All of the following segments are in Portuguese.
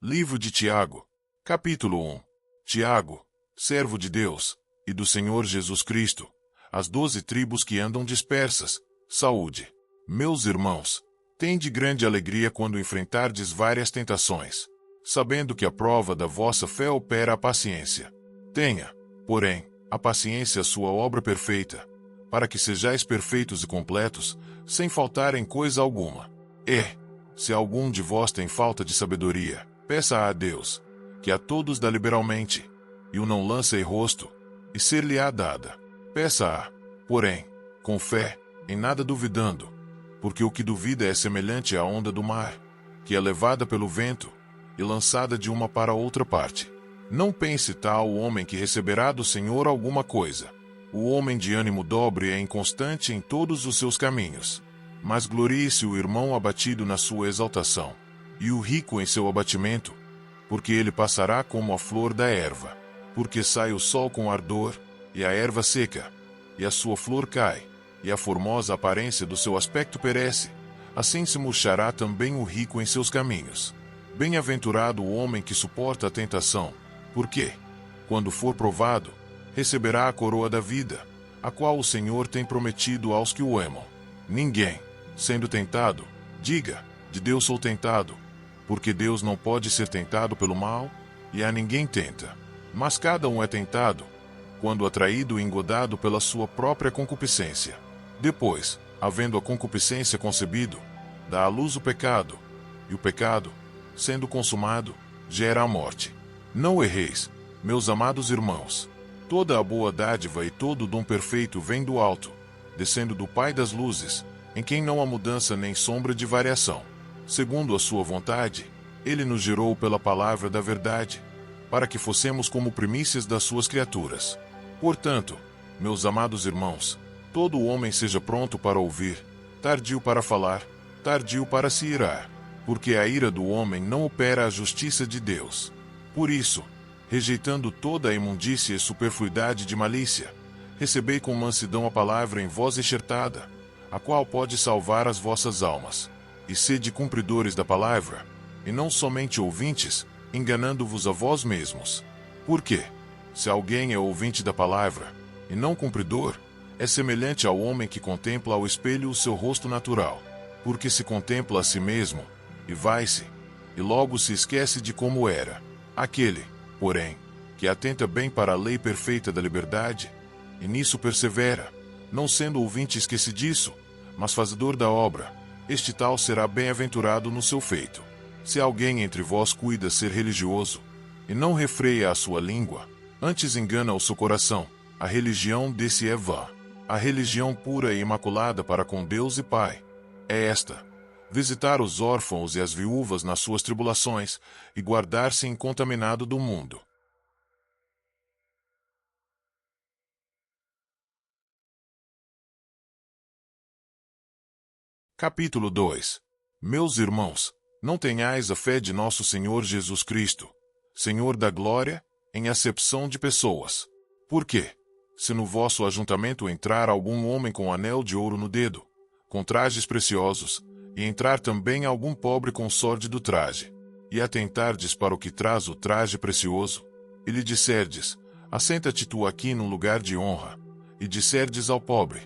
Livro de Tiago, capítulo 1. Tiago, servo de Deus, e do Senhor Jesus Cristo, as 12 tribos que andam dispersas, saúde. Meus irmãos, tende grande alegria quando enfrentardes várias tentações, sabendo que a prova da vossa fé opera a paciência. Tenha, porém, a paciência sua obra perfeita, para que sejais perfeitos e completos, sem faltar em coisa alguma. Se algum de vós tem falta de sabedoria, peça a Deus, que a todos dá liberalmente, e o não lança em rosto, e ser-lhe-á dada. Peça-a, porém, com fé, em nada duvidando, porque o que duvida é semelhante à onda do mar, que é levada pelo vento, e lançada de uma para outra parte. Não pense tal o homem que receberá do Senhor alguma coisa. O homem de ânimo dobre é inconstante em todos os seus caminhos. Mas glorie-se o irmão abatido na sua exaltação, e o rico em seu abatimento, porque ele passará como a flor da erva. Porque sai o sol com ardor, e a erva seca, e a sua flor cai, e a formosa aparência do seu aspecto perece. Assim se murchará também o rico em seus caminhos. Bem-aventurado o homem que suporta a tentação, porque, quando for provado, receberá a coroa da vida, a qual o Senhor tem prometido aos que o amam. Ninguém, sendo tentado, diga, de Deus sou tentado, porque Deus não pode ser tentado pelo mal, e a ninguém tenta. Mas cada um é tentado, quando atraído e engodado pela sua própria concupiscência. Depois, havendo a concupiscência concebido, dá à luz o pecado, e o pecado, sendo consumado, gera a morte. Não erreis, meus amados irmãos. Toda a boa dádiva e todo o dom perfeito vem do alto, descendo do Pai das luzes, em quem não há mudança nem sombra de variação. Segundo a sua vontade, ele nos gerou pela palavra da verdade, para que fossemos como primícias das suas criaturas. Portanto, meus amados irmãos, todo homem seja pronto para ouvir, tardio para falar, tardio para se irar, porque a ira do homem não opera a justiça de Deus. Por isso, rejeitando toda a imundícia e superfluidade de malícia, recebei com mansidão a palavra em vós enxertada, a qual pode salvar as vossas almas. E sede cumpridores da palavra, e não somente ouvintes, enganando-vos a vós mesmos. Porque, se alguém é ouvinte da palavra, e não cumpridor, é semelhante ao homem que contempla ao espelho o seu rosto natural, porque se contempla a si mesmo, e vai-se, e logo se esquece de como era. Aquele, porém, que atenta bem para a lei perfeita da liberdade, e nisso persevera, não sendo ouvinte esquecidiço, mas fazedor da obra, este tal será bem-aventurado no seu feito. Se alguém entre vós cuida ser religioso, e não refreia a sua língua, antes engana o seu coração, a religião desse é vã. A religião pura e imaculada para com Deus e Pai é esta: visitar os órfãos e as viúvas nas suas tribulações, e guardar-se incontaminado do mundo. Capítulo 2. Meus irmãos, não tenhais a fé de nosso Senhor Jesus Cristo, Senhor da glória, em acepção de pessoas. Porque, se no vosso ajuntamento entrar algum homem com anel de ouro no dedo, com trajes preciosos, e entrar também algum pobre com sórdido traje, e atentardes para o que traz o traje precioso, e lhe disserdes, assenta-te tu aqui num lugar de honra, e disserdes ao pobre,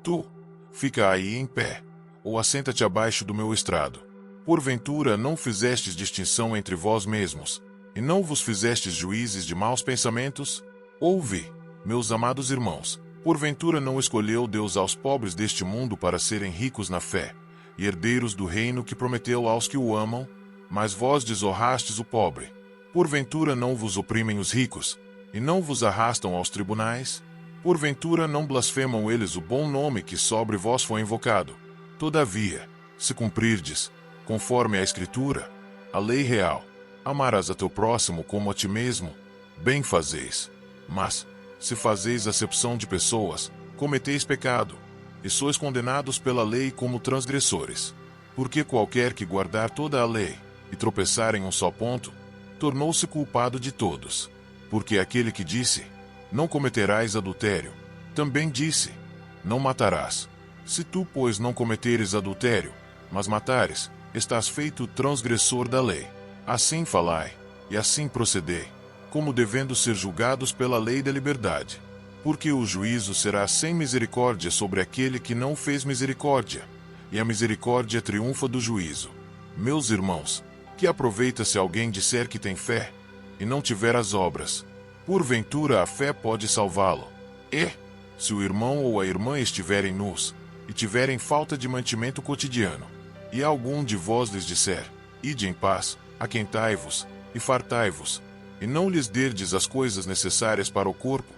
tu, fica aí em pé, ou assenta-te abaixo do meu estrado. Porventura não fizestes distinção entre vós mesmos, e não vos fizestes juízes de maus pensamentos? Ouve, meus amados irmãos, porventura não escolheu Deus aos pobres deste mundo para serem ricos na fé, e herdeiros do reino que prometeu aos que o amam? Mas vós desonrastes o pobre. Porventura não vos oprimem os ricos, e não vos arrastam aos tribunais? Porventura não blasfemam eles o bom nome que sobre vós foi invocado? Todavia, se cumprirdes, conforme a Escritura, a lei real, amarás a teu próximo como a ti mesmo, bem fazeis. Mas, se fazeis acepção de pessoas, cometeis pecado, e sois condenados pela lei como transgressores. Porque qualquer que guardar toda a lei, e tropeçar em um só ponto, tornou-se culpado de todos. Porque aquele que disse, não cometerás adultério, também disse, não matarás. Se tu, pois, não cometeres adultério, mas matares, estás feito transgressor da lei. Assim falai, e assim procedei, como devendo ser julgados pela lei da liberdade. Porque o juízo será sem misericórdia sobre aquele que não fez misericórdia, e a misericórdia triunfa do juízo. Meus irmãos, que aproveita se alguém disser que tem fé, e não tiver as obras? Porventura a fé pode salvá-lo. E, se o irmão ou a irmã estiverem nus, e tiverem falta de mantimento cotidiano, e algum de vós lhes disser, ide em paz, aquentai-vos, e fartai-vos, e não lhes derdes as coisas necessárias para o corpo,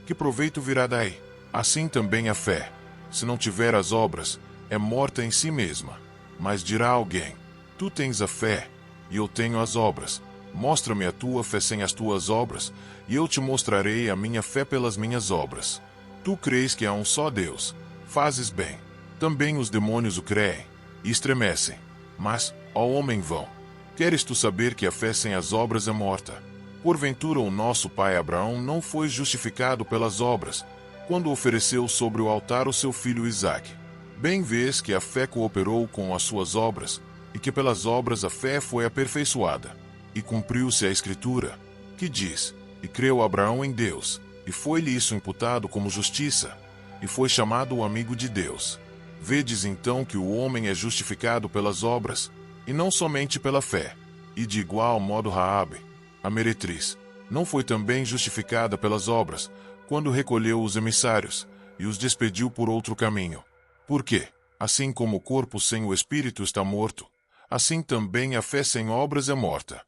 que proveito virá daí? Assim também a fé, se não tiver as obras, é morta em si mesma. Mas dirá alguém, tu tens a fé, e eu tenho as obras. Mostra-me a tua fé sem as tuas obras, e eu te mostrarei a minha fé pelas minhas obras. Tu crês que há um só Deus, fazes bem. Também os demônios o creem, e estremecem. Mas, ó homem vão, queres tu saber que a fé sem as obras é morta? Porventura o nosso pai Abraão não foi justificado pelas obras, quando ofereceu sobre o altar o seu filho Isaque. Bem vês que a fé cooperou com as suas obras, e que pelas obras a fé foi aperfeiçoada. E cumpriu-se a Escritura, que diz, e creu Abraão em Deus, e foi-lhe isso imputado como justiça, e foi chamado o amigo de Deus. Vedes então que o homem é justificado pelas obras, e não somente pela fé. E de igual modo Raabe, a meretriz, não foi também justificada pelas obras, quando recolheu os emissários, e os despediu por outro caminho. Porque, assim como o corpo sem o espírito está morto, assim também a fé sem obras é morta.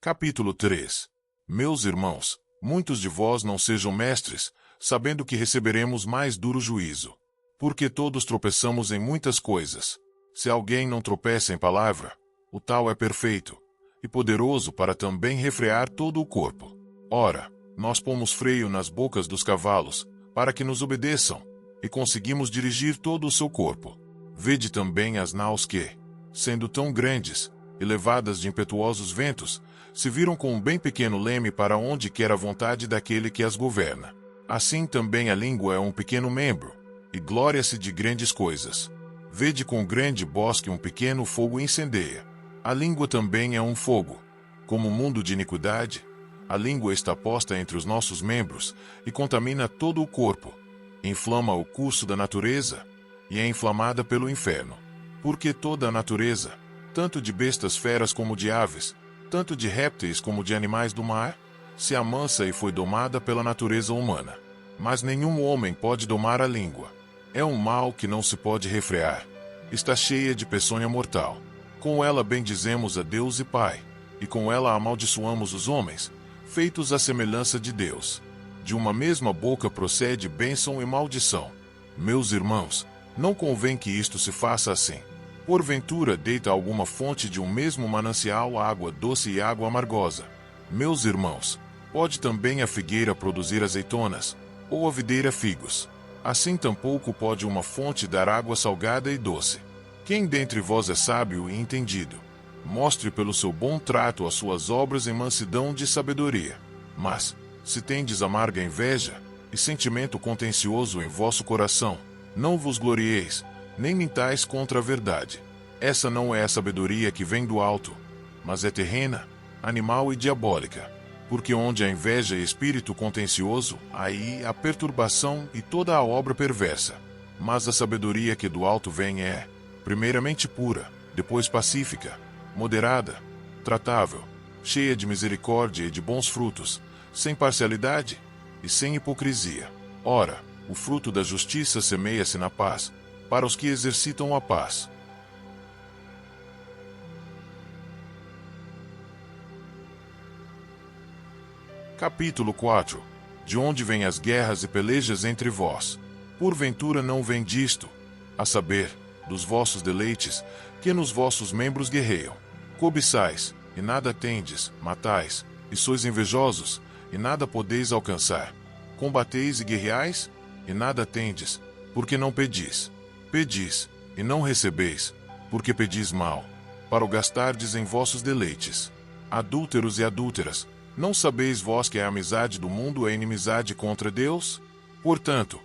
Capítulo 3. Meus irmãos, muitos de vós não sejam mestres, sabendo que receberemos mais duro juízo. Porque todos tropeçamos em muitas coisas. Se alguém não tropeça em palavra, o tal é perfeito, e poderoso para também refrear todo o corpo. Ora, nós pomos freio nas bocas dos cavalos, para que nos obedeçam, e conseguimos dirigir todo o seu corpo. Vede também as naus que, sendo tão grandes, e levadas de impetuosos ventos, se viram com um bem pequeno leme para onde quer a vontade daquele que as governa. Assim também a língua é um pequeno membro, e glória-se de grandes coisas. Vede com grande bosque um pequeno fogo incendeia. A língua também é um fogo. Como mundo de iniquidade, a língua está posta entre os nossos membros, e contamina todo o corpo. Inflama o curso da natureza, e é inflamada pelo inferno. Porque toda a natureza, tanto de bestas feras como de aves, tanto de répteis como de animais do mar, se amansa e foi domada pela natureza humana. Mas nenhum homem pode domar a língua. É um mal que não se pode refrear. Está cheia de peçonha mortal. Com ela bendizemos a Deus e Pai, e com ela amaldiçoamos os homens, feitos à semelhança de Deus. De uma mesma boca procede bênção e maldição. Meus irmãos, não convém que isto se faça assim. Porventura deita alguma fonte de um mesmo manancial água doce e água amargosa. Meus irmãos, pode também a figueira produzir azeitonas, ou a videira figos. Assim tampouco pode uma fonte dar água salgada e doce. Quem dentre vós é sábio e entendido? Mostre pelo seu bom trato as suas obras em mansidão de sabedoria. Mas, se tendes amarga inveja, e sentimento contencioso em vosso coração, não vos glorieis, nem mintais contra a verdade. Essa não é a sabedoria que vem do alto, mas é terrena, animal e diabólica. Porque onde há inveja e espírito contencioso, aí há perturbação e toda a obra perversa. Mas a sabedoria que do alto vem é, primeiramente pura, depois pacífica, moderada, tratável, cheia de misericórdia e de bons frutos, sem parcialidade e sem hipocrisia. Ora, o fruto da justiça semeia-se na paz, para os que exercitam a paz. Capítulo 4. De onde vêm as guerras e pelejas entre vós? Porventura não vem disto, a saber, dos vossos deleites, que nos vossos membros guerreiam. Cobiçais, e nada tendes, matais, e sois invejosos, e nada podeis alcançar. Combateis e guerreais, e nada tendes, porque não pedis. Pedis, e não recebeis, porque pedis mal, para o gastardes em vossos deleites. Adúlteros e adúlteras, não sabeis vós que a amizade do mundo é inimizade contra Deus? Portanto,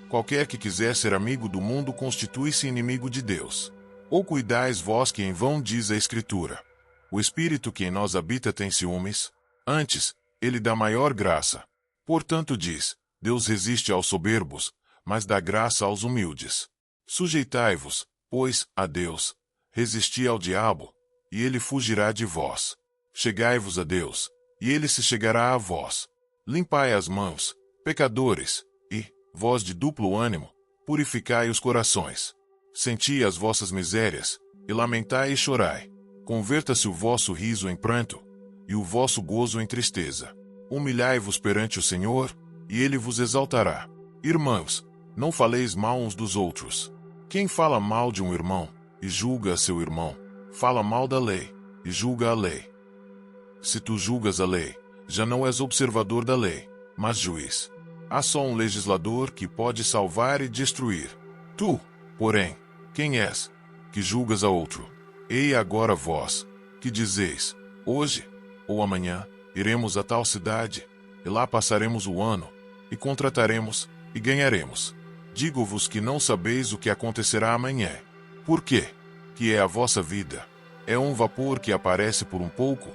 Qualquer que quiser ser amigo do mundo constitui-se inimigo de Deus. Ou cuidais vós que em vão diz a Escritura: o Espírito que em nós habita tem ciúmes? Antes, ele dá maior graça. Portanto diz: Deus resiste aos soberbos, mas dá graça aos humildes. Sujeitai-vos, pois, a Deus. Resisti ao diabo, e ele fugirá de vós. Chegai-vos a Deus, e ele se chegará a vós. Limpai as mãos, pecadores, e, vós de duplo ânimo, purificai os corações. Senti as vossas misérias, e lamentai e chorai. Converta-se o vosso riso em pranto, e o vosso gozo em tristeza. Humilhai-vos perante o Senhor, e ele vos exaltará. Irmãos, não faleis mal uns dos outros. Quem fala mal de um irmão, e julga a seu irmão, fala mal da lei, e julga a lei. Se tu julgas a lei, já não és observador da lei, mas juiz. Há só um legislador que pode salvar e destruir. Tu, porém, quem és, que julgas a outro? Ei agora vós, que dizeis: hoje, ou amanhã, iremos a tal cidade, e lá passaremos o ano, e contrataremos, e ganharemos. Digo-vos que não sabeis o que acontecerá amanhã. Por quê? Que é a vossa vida. É um vapor que aparece por um pouco,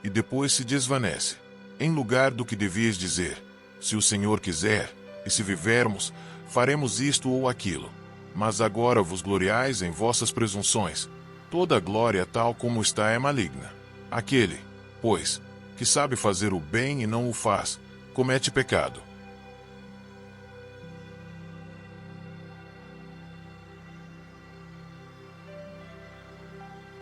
e depois se desvanece. Em lugar do que devias dizer: se o Senhor quiser, e se vivermos, faremos isto ou aquilo. Mas agora vos gloriais em vossas presunções. Toda glória tal como está é maligna. Aquele, pois, que sabe fazer o bem e não o faz, comete pecado.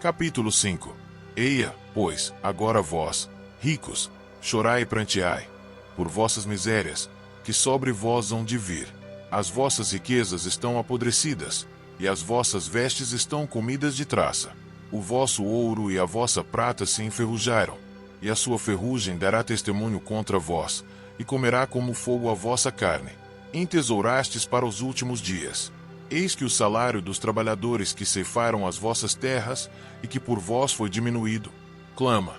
Capítulo 5. Eia, pois, agora vós, ricos, chorai e pranteai, por vossas misérias, que sobre vós hão de vir. As vossas riquezas estão apodrecidas, e as vossas vestes estão comidas de traça. O vosso ouro e a vossa prata se enferrujaram, e a sua ferrugem dará testemunho contra vós, e comerá como fogo a vossa carne. Entesourastes para os últimos dias. Eis que o salário dos trabalhadores que ceifaram as vossas terras, e que por vós foi diminuído, clama,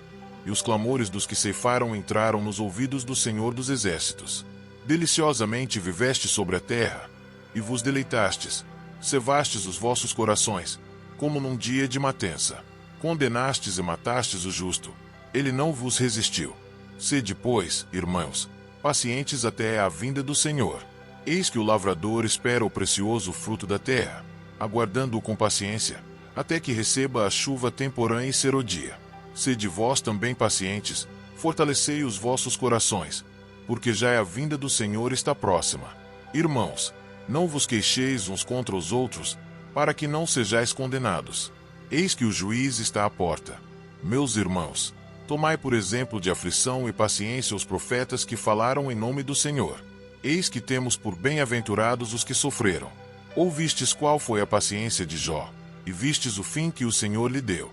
e os clamores dos que ceifaram entraram nos ouvidos do Senhor dos Exércitos. Deliciosamente viveste sobre a terra, e vos deleitastes, cevastes os vossos corações, como num dia de matança. Condenastes e matastes o justo, ele não vos resistiu. Sede, pois, irmãos, pacientes até a vinda do Senhor. Eis que o lavrador espera o precioso fruto da terra, aguardando-o com paciência, até que receba a chuva temporã e serodia. Sede vós também pacientes, fortalecei os vossos corações, porque já a vinda do Senhor está próxima. Irmãos, não vos queixeis uns contra os outros, para que não sejais condenados. Eis que o juiz está à porta. Meus irmãos, tomai por exemplo de aflição e paciência os profetas que falaram em nome do Senhor. Eis que temos por bem-aventurados os que sofreram. Ouvistes qual foi a paciência de Jó, e vistes o fim que o Senhor lhe deu.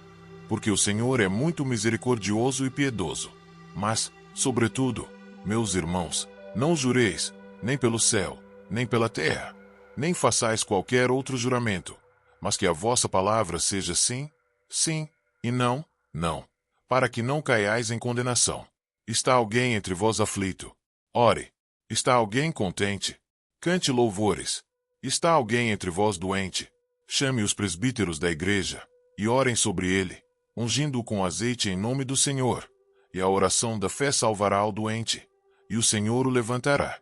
Porque o Senhor é muito misericordioso e piedoso. Mas, sobretudo, meus irmãos, não jureis, nem pelo céu, nem pela terra, nem façais qualquer outro juramento, mas que a vossa palavra seja sim, sim, e não, não, para que não caiais em condenação. Está alguém entre vós aflito? Ore. Está alguém contente? Cante louvores. Está alguém entre vós doente? Chame os presbíteros da igreja, e orem sobre ele, ungindo-o com azeite em nome do Senhor. E a oração da fé salvará o doente, e o Senhor o levantará.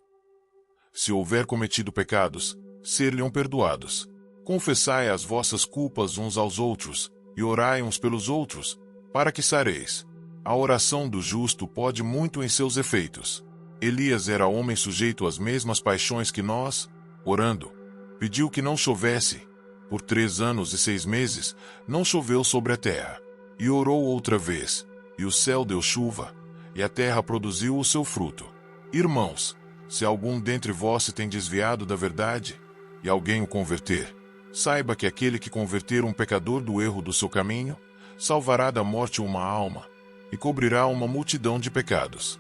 Se houver cometido pecados, ser-lhe-ão perdoados. Confessai as vossas culpas uns aos outros, e orai uns pelos outros, para que sareis. A oração do justo pode muito em seus efeitos. Elias era homem sujeito às mesmas paixões que nós, orando, pediu que não chovesse. Por 3 anos e 6 meses, não choveu sobre a terra. E orou outra vez, e o céu deu chuva, e a terra produziu o seu fruto. Irmãos, se algum dentre vós se tem desviado da verdade, e alguém o converter, saiba que aquele que converter um pecador do erro do seu caminho, salvará da morte uma alma, e cobrirá uma multidão de pecados.